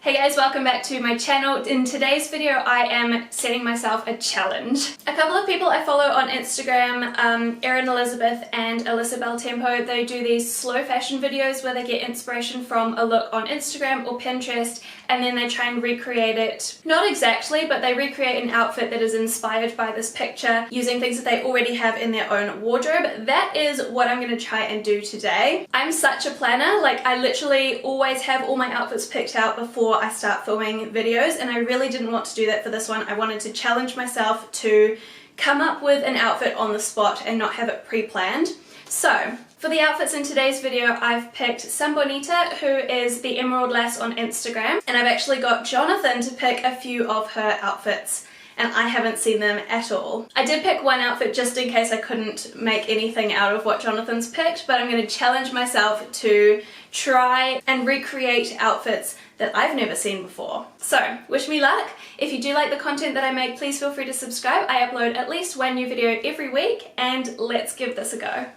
Hey guys, welcome back to my channel. In today's video I am setting myself a challenge. A couple of people I follow on Instagram, Erin Elizabeth and Alyssa Beltempo, they do these slow fashion videos where they get inspiration from a look on Instagram or Pinterest and then they try and recreate it. Not exactly, but they recreate an outfit that is inspired by this picture using things that they already have in their own wardrobe. That is what I'm going to try and do today. I'm such a planner, like I literally always have all my outfits picked out before I start filming videos, and I really didn't want to do that for this one. I wanted to challenge myself to come up with an outfit on the spot and not have it pre-planned. So for the outfits in today's video, I've picked San Bonita, who is the Emerald Lass on Instagram, and I've actually got Jonathan to pick a few of her outfits, and I haven't seen them at all. I did pick one outfit just in case I couldn't make anything out of what Jonathan's picked, but I'm going to challenge myself to try and recreate outfits that I've never seen before. So, wish me luck. If you do like the content that I make, please feel free to subscribe. I upload at least one new video every week, and let's give this a go.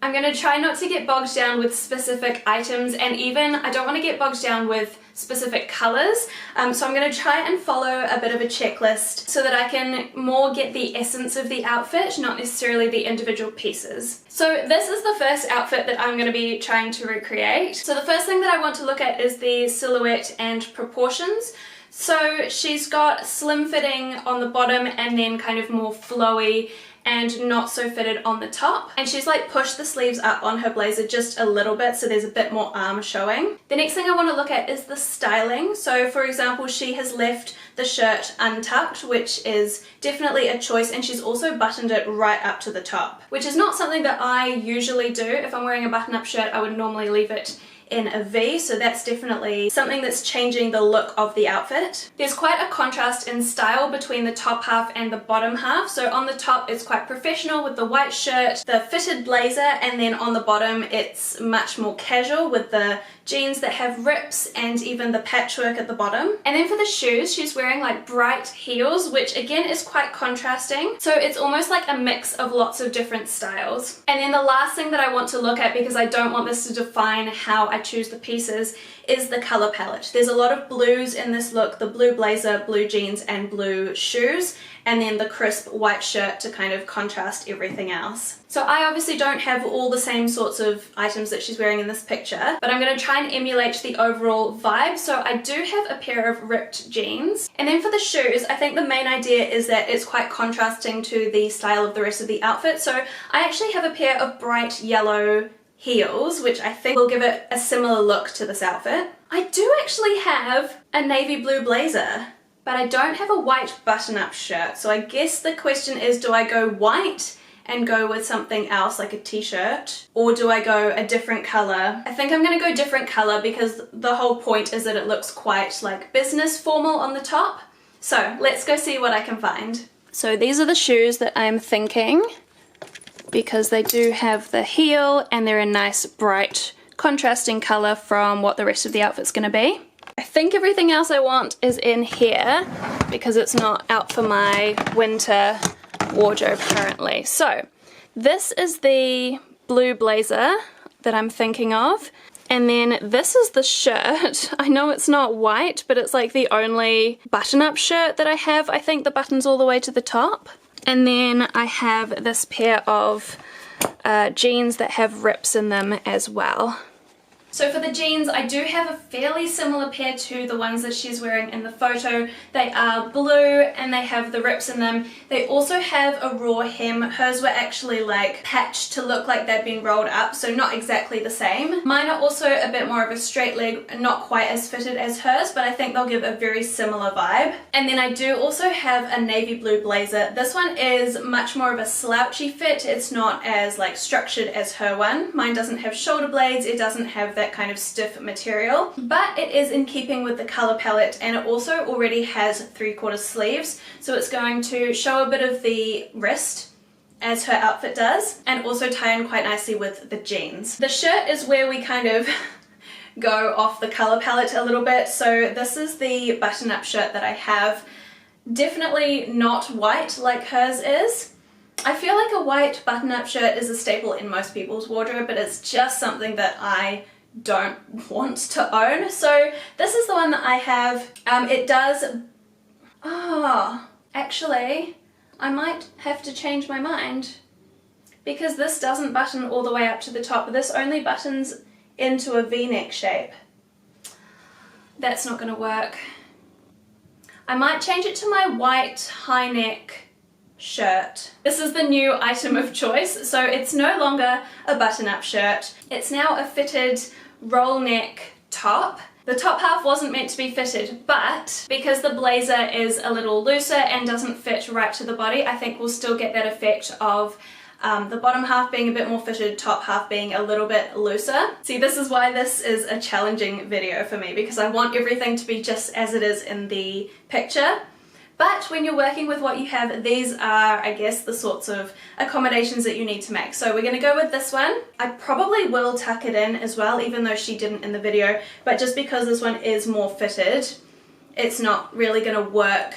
I'm going to try not to get bogged down with specific items, and even I don't want to get bogged down with specific colours, so I'm going to try and follow a bit of a checklist so that I can more get the essence of the outfit, not necessarily the individual pieces. So this is the first outfit that I'm going to be trying to recreate. So the first thing that I want to look at is the silhouette and proportions. So she's got slim fitting on the bottom and then kind of more flowy and not so fitted on the top, and she's like pushed the sleeves up on her blazer just a little bit so there's a bit more arm showing. The next thing I want to look at is the styling. So for example, she has left the shirt untucked, which is definitely a choice, and she's also buttoned it right up to the top, which is not something that I usually do. If I'm wearing a button-up shirt, I would normally leave it in a V, so that's definitely something that's changing the look of the outfit. There's quite a contrast in style between the top half and the bottom half. So on the top it's quite professional with the white shirt, the fitted blazer, and then on the bottom it's much more casual with the jeans that have rips and even the patchwork at the bottom. And then for the shoes, she's wearing like bright heels, which again is quite contrasting. So it's almost like a mix of lots of different styles. And then the last thing that I want to look at, because I don't want this to define how I choose the pieces, is the color palette. There's a lot of blues in this look: the blue blazer, blue jeans, and blue shoes, and then the crisp white shirt to kind of contrast everything else. So I obviously don't have all the same sorts of items that she's wearing in this picture, but I'm going to try and emulate the overall vibe. So I do have a pair of ripped jeans. And then for the shoes, I think the main idea is that it's quite contrasting to the style of the rest of the outfit. So I actually have a pair of bright yellow heels, which I think will give it a similar look to this outfit. I do actually have a navy blue blazer, but I don't have a white button-up shirt. So I guess the question is, do I go white and go with something else like a t-shirt, or do I go a different color? I think I'm gonna go different color because the whole point is that it looks quite like business formal on the top. So let's go see what I can find. So these are the shoes that I'm thinking, because they do have the heel and they're a nice bright contrasting color from what the rest of the outfit's gonna be. I think everything else I want is in here because it's not out for my winter wardrobe currently. So this is the blue blazer that I'm thinking of, and then this is the shirt. I know it's not white, but it's like the only button-up shirt that I have. I think the button's all the way to the top. And then I have this pair of jeans that have rips in them as well. So for the jeans, I do have a fairly similar pair to the ones that she's wearing in the photo. They are blue and they have the rips in them. They also have a raw hem. Hers were actually like patched to look like they'd been rolled up, so not exactly the same. Mine are also a bit more of a straight leg, not quite as fitted as hers, but I think they'll give a very similar vibe. And then I do also have a navy blue blazer. This one is much more of a slouchy fit. It's not as like structured as her one. Mine doesn't have shoulder blades. It doesn't have that kind of stiff material, but it is in keeping with the color palette, and it also already has 3/4 sleeves, so it's going to show a bit of the wrist as her outfit does, and also tie in quite nicely with the jeans. The shirt is where we kind of go off the color palette a little bit. So this is the button-up shirt that I have. Definitely not white like hers is. I feel like a white button-up shirt is a staple in most people's wardrobe, but it's just something that I don't want to own. So this is the one that I have. It does, actually, I might have to change my mind because this doesn't button all the way up to the top. This only buttons into a V-neck shape. That's not going to work. I might change it to my white high neck shirt. This is the new item of choice. So it's no longer a button-up shirt. It's now a fitted roll neck top. The top half wasn't meant to be fitted, but because the blazer is a little looser and doesn't fit right to the body, I think we'll still get that effect of the bottom half being a bit more fitted, top half being a little bit looser. See, this is why this is a challenging video for me, because I want everything to be just as it is in the picture. But when you're working with what you have, these are, I guess, the sorts of accommodations that you need to make. So we're going to go with this one. I probably will tuck it in as well, even though she didn't in the video, but just because this one is more fitted, it's not really going to work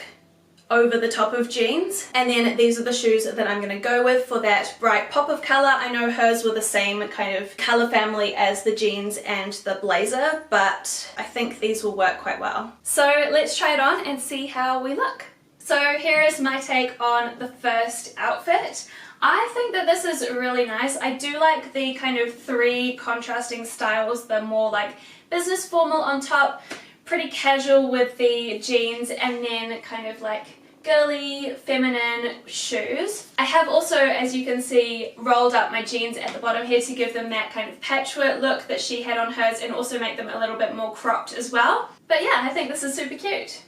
over the top of jeans. And then these are the shoes that I'm going to go with for that bright pop of colour. I know hers were the same kind of colour family as the jeans and the blazer, but I think these will work quite well. So let's try it on and see how we look. So here is my take on the first outfit. I think that this is really nice. I do like the kind of three contrasting styles, the more like business formal on top, pretty casual with the jeans, and then kind of like girly feminine shoes. I have also, as you can see, rolled up my jeans at the bottom here to give them that kind of patchwork look that she had on hers and also make them a little bit more cropped as well. But yeah, I think this is super cute.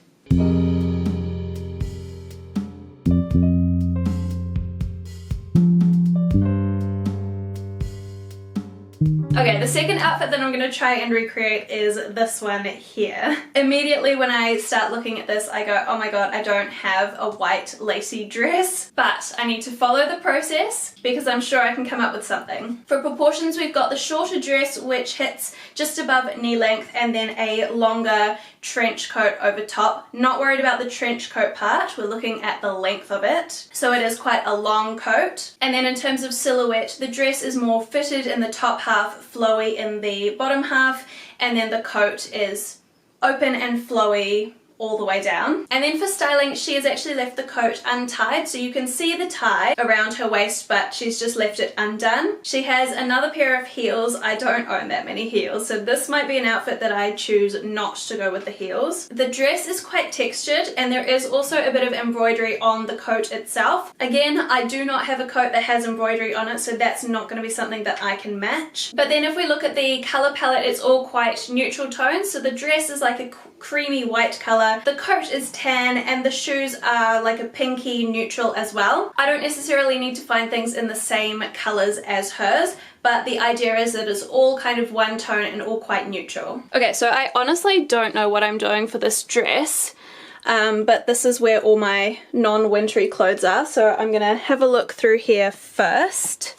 Okay, the second outfit that I'm going to try and recreate is this one here. Immediately when I start looking at this, I go, oh my god, I don't have a white lacy dress, but I need to follow the process because I'm sure I can come up with something. For proportions, we've got the shorter dress, which hits just above knee length, and then a longer trench coat over top. Not worried about the trench coat part, we're looking at the length of it. So it is quite a long coat. And then in terms of silhouette, the dress is more fitted in the top half, flowy in the bottom half, and then the coat is open and flowy all the way down. And then for styling, she has actually left the coat untied, so you can see the tie around her waist, but she's just left it undone. She has another pair of heels. I don't own that many heels, so this might be an outfit that I choose not to go with the heels. The dress is quite textured, and there is also a bit of embroidery on the coat itself. Again, I do not have a coat that has embroidery on it, so that's not going to be something that I can match. But then if we look at the color palette, it's all quite neutral tones, so the dress is like a creamy white color, the coat is tan, and the shoes are like a pinky neutral as well. I don't necessarily need to find things in the same colors as hers, but the idea is that it's all kind of one tone and all quite neutral. Okay, so I honestly don't know what I'm doing for this dress, but this is where all my non-wintry clothes are, so I'm gonna have a look through here first.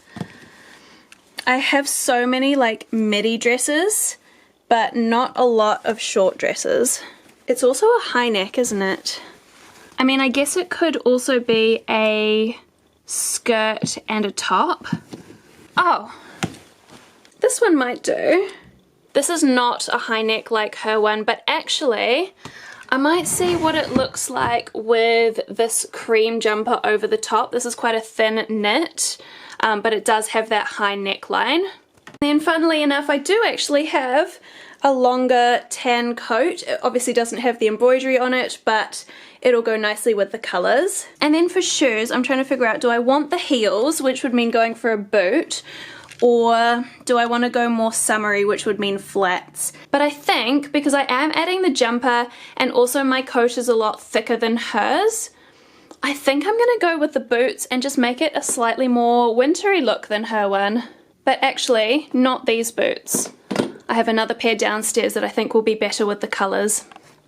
I have so many like midi dresses, but not a lot of short dresses. It's also a high neck, isn't it? I mean, I guess it could also be a skirt and a top. Oh, this one might do. This is not a high neck like her one, but actually, I might see what it looks like with this cream jumper over the top. This is quite a thin knit, but it does have that high neckline. Then funnily enough, I do actually have a longer tan coat. It obviously doesn't have the embroidery on it, but it'll go nicely with the colors. And then for shoes, I'm trying to figure out, do I want the heels, which would mean going for a boot, or do I want to go more summery, which would mean flats? But I think, because I am adding the jumper and also my coat is a lot thicker than hers, I think I'm going to go with the boots and just make it a slightly more wintry look than her one. But actually, not these boots. I have another pair downstairs that I think will be better with the colors.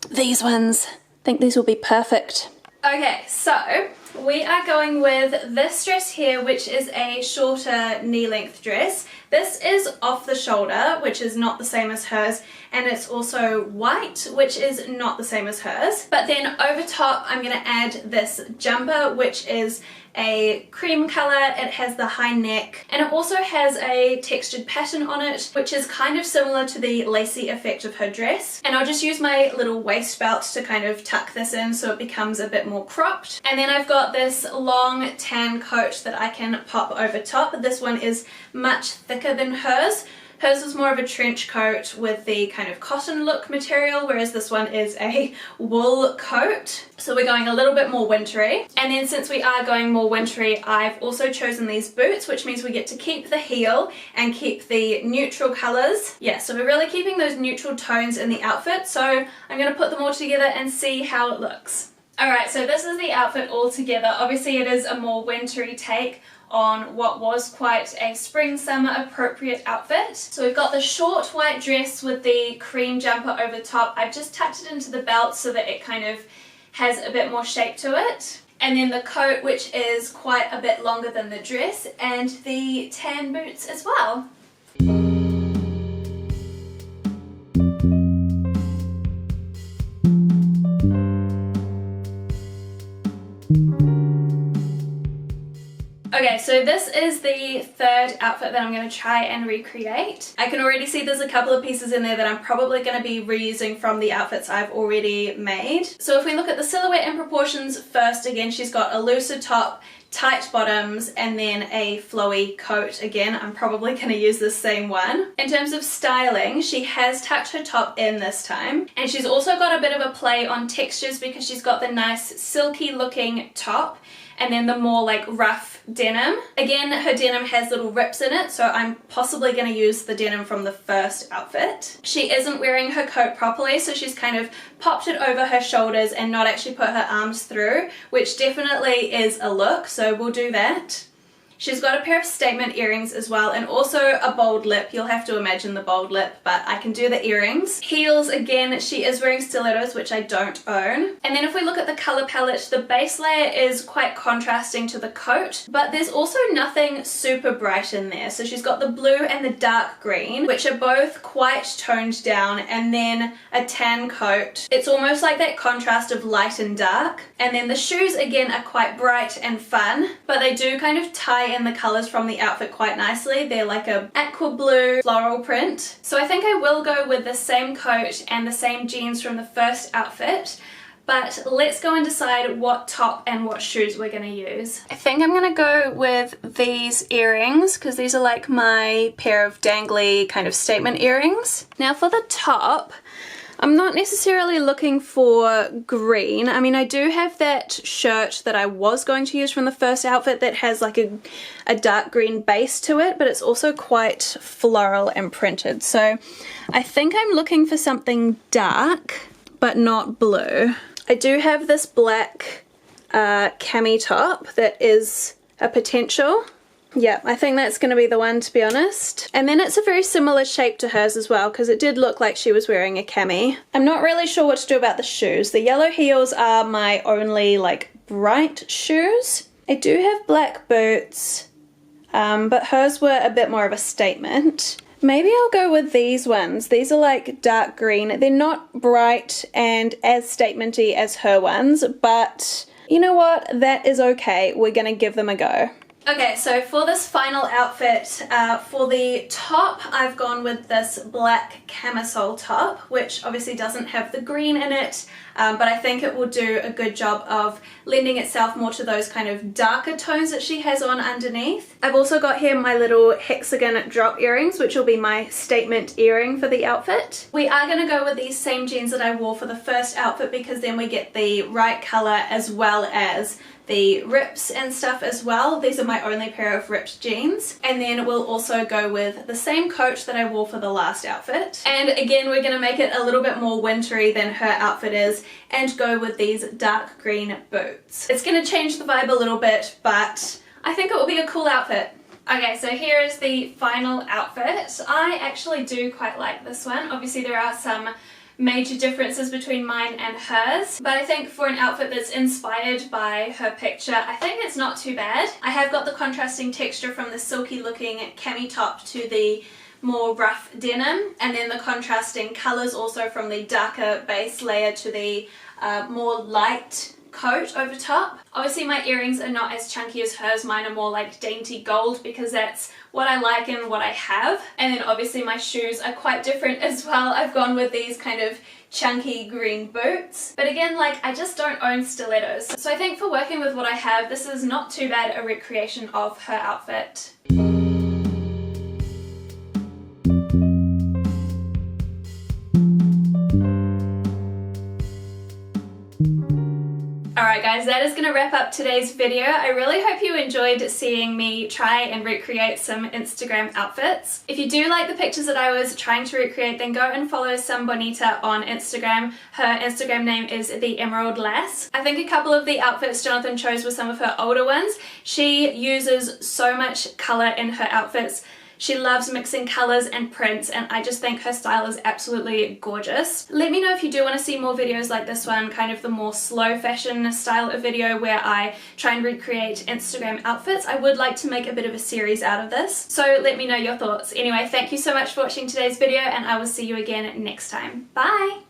These ones. I think these will be perfect. Okay, so we are going with this dress here, which is a shorter knee-length dress. This is off the shoulder, which is not the same as hers, and it's also white, which is not the same as hers. But then over top I'm going to add this jumper, which is a cream color. It has the high neck and it also has a textured pattern on it, which is kind of similar to the lacy effect of her dress. And I'll just use my little waist belt to kind of tuck this in so it becomes a bit more cropped. And then I've got this long tan coat that I can pop over top. This one is much thicker than hers. Hers was more of a trench coat with the kind of cotton look material, whereas this one is a wool coat. So we're going a little bit more wintry. And then since we are going more wintry, I've also chosen these boots, which means we get to keep the heel and keep the neutral colors. Yeah, so we're really keeping those neutral tones in the outfit. So I'm going to put them all together and see how it looks. Alright, so this is the outfit all together. Obviously it is a more wintry take on what was quite a spring-summer appropriate outfit. So we've got the short white dress with the cream jumper over top. I've just tucked it into the belt so that it kind of has a bit more shape to it. And then the coat, which is quite a bit longer than the dress, and the tan boots as well. Okay, so this is the third outfit that I'm going to try and recreate. I can already see there's a couple of pieces in there that I'm probably going to be reusing from the outfits I've already made. So if we look at the silhouette and proportions first, again, she's got a looser top, tight bottoms, and then a flowy coat. Again, I'm probably going to use the same one. In terms of styling, she has tucked her top in this time, and she's also got a bit of a play on textures because she's got the nice silky looking top and then the more like rough denim. Again, her denim has little rips in it, so I'm possibly going to use the denim from the first outfit. She isn't wearing her coat properly, so she's kind of popped it over her shoulders and not actually put her arms through, which definitely is a look, so we'll do that. She's got a pair of statement earrings as well, and also a bold lip. You'll have to imagine the bold lip, but I can do the earrings. Heels, again, she is wearing stilettos, which I don't own. And then if we look at the color palette, the base layer is quite contrasting to the coat, but there's also nothing super bright in there. So she's got the blue and the dark green, which are both quite toned down, and then a tan coat. It's almost like that contrast of light and dark. And then the shoes, again, are quite bright and fun, but they do kind of tie in the colors from the outfit quite nicely. They're like a aqua blue floral print. So I think I will go with the same coat and the same jeans from the first outfit, but let's go and decide what top and what shoes we're going to use. I think I'm going to go with these earrings because these are like my pair of dangly kind of statement earrings. Now for the top, I'm not necessarily looking for green. I mean, I do have that shirt that I was going to use from the first outfit that has like a dark green base to it, but it's also quite floral and printed. So I think I'm looking for something dark, but not blue. I do have this black cami top that is a potential. Yeah, I think that's going to be the one, to be honest. And then it's a very similar shape to hers as well, because it did look like she was wearing a cami. I'm not really sure what to do about the shoes. The yellow heels are my only like bright shoes. I do have black boots, but hers were a bit more of a statement. Maybe I'll go with these ones. These are like dark green. They're not bright and as statementy as her ones, but you know what? That is okay. We're going to give them a go. Okay, so for this final outfit, for the top, I've gone with this black camisole top, which obviously doesn't have the green in it, but I think it will do a good job of lending itself more to those kind of darker tones that she has on underneath. I've also got here my little hexagon drop earrings, which will be my statement earring for the outfit. We are going to go with these same jeans that I wore for the first outfit because then we get the right color as well as the rips and stuff as well. These are my only pair of ripped jeans. And then we'll also go with the same coat that I wore for the last outfit. And again, we're gonna make it a little bit more wintry than her outfit is and go with these dark green boots. It's gonna change the vibe a little bit, but I think it will be a cool outfit. Okay, so here is the final outfit. I actually do quite like this one. Obviously there are some major differences between mine and hers, but I think for an outfit that's inspired by her picture, I think it's not too bad. I have got the contrasting texture from the silky looking cami top to the more rough denim, and then the contrasting colours also from the darker base layer to the more light coat over top. Obviously my earrings are not as chunky as hers, mine are more like dainty gold because that's what I like and what I have. And then obviously my shoes are quite different as well. I've gone with these kind of chunky green boots. But again, like, I just don't own stilettos. So I think for working with what I have, this is not too bad a recreation of her outfit. Alright guys, that is going to wrap up today's video. I really hope you enjoyed seeing me try and recreate some Instagram outfits. If you do like the pictures that I was trying to recreate, then go and follow Some Bonita on Instagram. Her Instagram name is The Emerald Lass. I think a couple of the outfits Jonathan chose were some of her older ones. She uses so much colour in her outfits. She loves mixing colours and prints, and I just think her style is absolutely gorgeous. Let me know if you do want to see more videos like this one, kind of the more slow fashion style of video where I try and recreate Instagram outfits. I would like to make a bit of a series out of this, so let me know your thoughts. Anyway, thank you so much for watching today's video, and I will see you again next time. Bye!